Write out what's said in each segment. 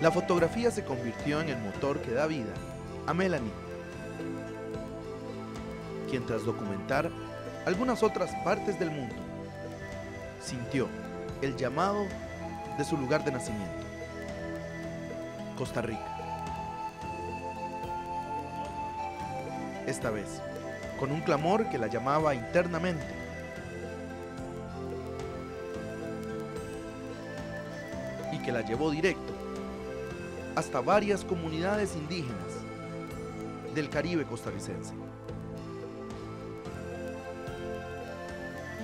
La fotografía se convirtió en el motor que da vida a Melanie, quien tras documentar algunas otras partes del mundo, sintió el llamado de su lugar de nacimiento, Costa Rica. Esta vez, con un clamor que la llamaba internamente. Y que la llevó directo hasta varias comunidades indígenas del Caribe costarricense.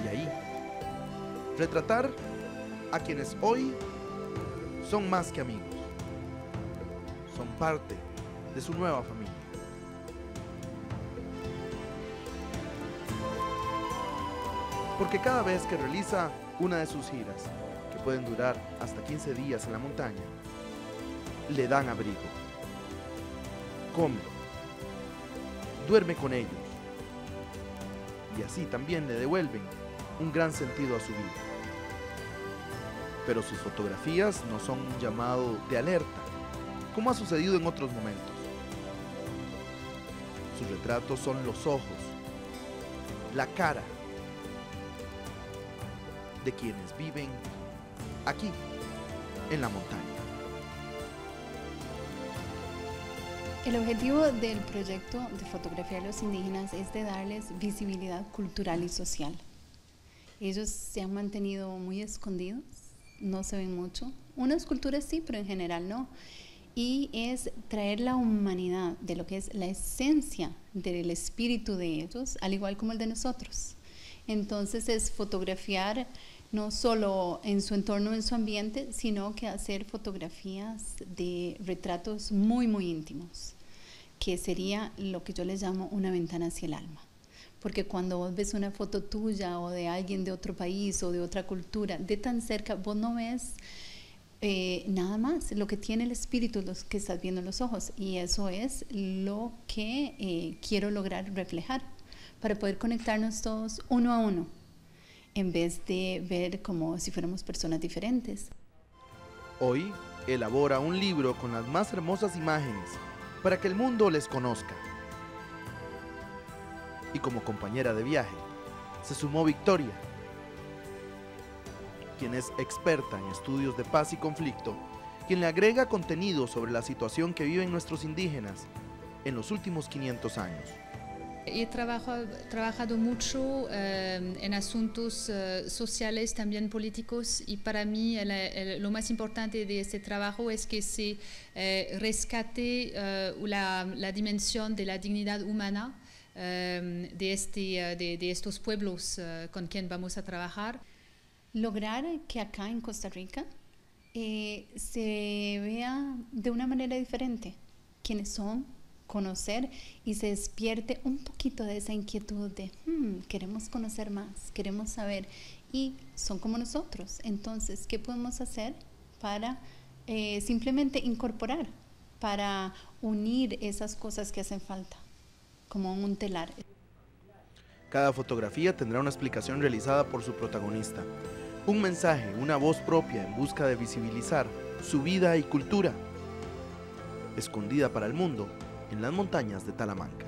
Y ahí, retratar a quienes hoy son más que amigos, son parte de su nueva familia. Porque cada vez que realiza una de sus giras, que pueden durar hasta 15 días en la montaña, le dan abrigo, come, duerme con ellos, y así también le devuelven un gran sentido a su vida. Pero sus fotografías no son un llamado de alerta, como ha sucedido en otros momentos. Sus retratos son los ojos, la cara de quienes viven aquí, en la montaña. El objetivo del proyecto de fotografía de los indígenas es de darles visibilidad cultural y social. Ellos se han mantenido muy escondidos, no se ven mucho. Unas culturas sí, pero en general no. Y es traer la humanidad de lo que es la esencia del espíritu de ellos, al igual como el de nosotros. Entonces es fotografiar no solo en su entorno, en su ambiente, sino que hacer fotografías de retratos muy, muy íntimos, que sería lo que yo les llamo una ventana hacia el alma. Porque cuando vos ves una foto tuya o de alguien de otro país o de otra cultura, de tan cerca, vos no ves nada más, lo que tiene el espíritu, lo que estás viendo en los ojos. Y eso es lo que quiero lograr reflejar, para poder conectarnos todos uno a uno, en vez de ver como si fuéramos personas diferentes. Hoy elabora un libro con las más hermosas imágenes para que el mundo les conozca. Y como compañera de viaje se sumó Victoria, quien es experta en estudios de paz y conflicto, quien le agrega contenido sobre la situación que viven nuestros indígenas en los últimos 500 años. He trabajado mucho en asuntos sociales, también políticos, y para mí lo más importante de este trabajo es que se rescate la dimensión de la dignidad humana de estos pueblos con quien vamos a trabajar. Lograr que acá en Costa Rica se vea de una manera diferente quiénes son, conocer y se despierte un poquito de esa inquietud de queremos conocer más, queremos saber, y son como nosotros. Entonces, ¿qué podemos hacer para simplemente incorporar, para unir esas cosas que hacen falta, como un telar? Cada fotografía tendrá una explicación realizada por su protagonista, un mensaje, una voz propia en busca de visibilizar su vida y cultura, escondida para el mundo en las montañas de Talamanca.